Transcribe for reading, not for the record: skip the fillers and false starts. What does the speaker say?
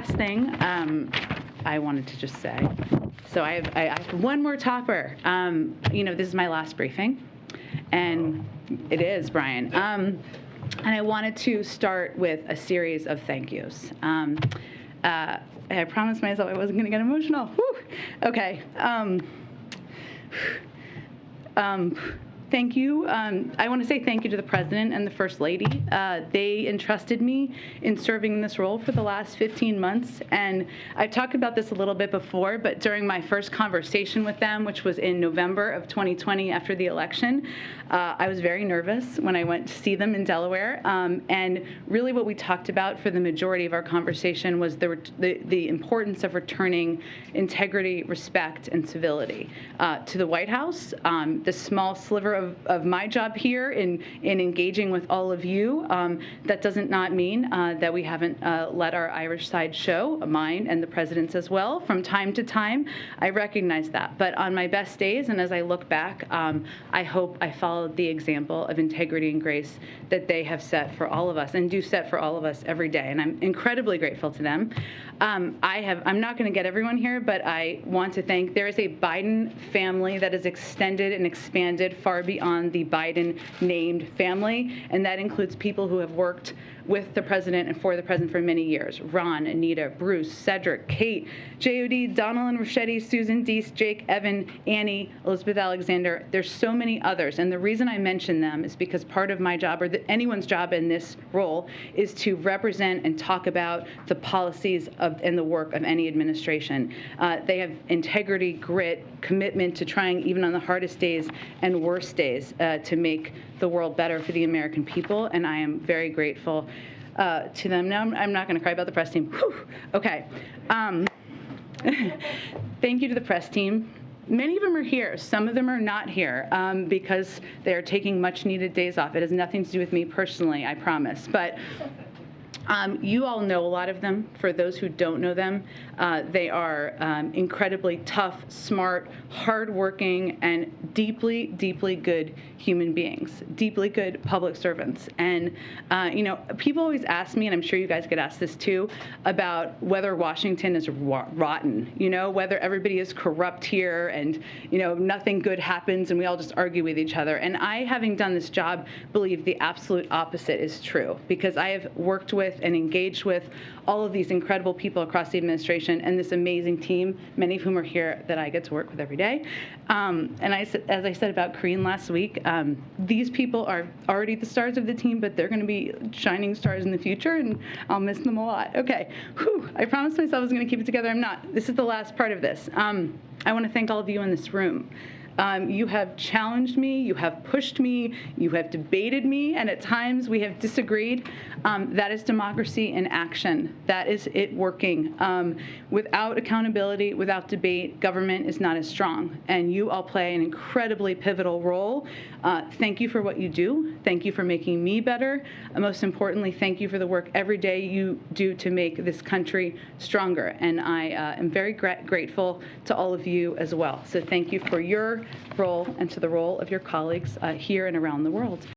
last thing I wanted to just say. So I have one more topper. This is my last briefing, and it is, Brian. And I wanted to start with a series of thank yous. I promised myself I wasn't going to get emotional. Whew. Okay. Thank you. I want to say thank you to the President and the First Lady. They entrusted me in serving in this role for the last 15 months. And I talked about this a little bit before, but during my first conversation with them, which was in November of 2020 after the election, I was very nervous when I went to see them in Delaware. And really what we talked about for the majority of our conversation was the importance of returning integrity, respect, and civility to the White House. The small sliver of my job here in engaging with all of you, that doesn't not mean that we haven't let our Irish side show, mine and the President's as well, from time to time. I recognize that. But on my best days, and as I look back, I hope I followed the example of integrity and grace that they have set for all of us and do set for all of us every day. And I'm incredibly grateful to them. I'm not going to get everyone here, but I want to thank, there is a Biden family that is extended and expanded far beyond the Biden named family, and that includes people who have worked with the President and for the President for many years. Ron, Anita, Bruce, Cedric, Kate, J.O.D., Donald and Rochetti, Susan, Deese, Jake, Evan, Annie, Elizabeth Alexander. There's so many others, and the reason I mention them is because part of my job, or anyone's job in this role, is to represent and talk about the policies and the work of any administration. They have integrity, grit, commitment to trying, even on the hardest days and worst days, to make the world better for the American people, and I am very grateful to them. Now, I'm not going to cry about the press team. Whew. Okay. Thank you to the press team. Many of them are here. Some of them are not here because they are taking much-needed days off. It has nothing to do with me personally, I promise. But you all know a lot of them. For those who don't know them, they are incredibly tough, smart, hardworking, and deeply, deeply good human beings, deeply good public servants. And, people always ask me, and I'm sure you guys get asked this too, about whether Washington is rotten, whether everybody is corrupt here and, nothing good happens and we all just argue with each other. And I, having done this job, believe the absolute opposite is true, because I have worked with and engaged with all of these incredible people across the administration and this amazing team, many of whom are here that I get to work with every day. And as I said about Karine last week, these people are already the stars of the team, but they're going to be shining stars in the future, and I'll miss them a lot. Okay. Whew. I promised myself I was going to keep it together. I'm not. This is the last part of this. I want to thank all of you in this room. You have challenged me, you have pushed me, you have debated me, and at times we have disagreed. That is democracy in action. That is it working. Without accountability, without debate, government is not as strong. And you all play an incredibly pivotal role. Thank you for what you do. Thank you for making me better. Most importantly, thank you for the work every day you do to make this country stronger. And I am very grateful to all of you as well. So thank you for your role and to the role of your colleagues here and around the world.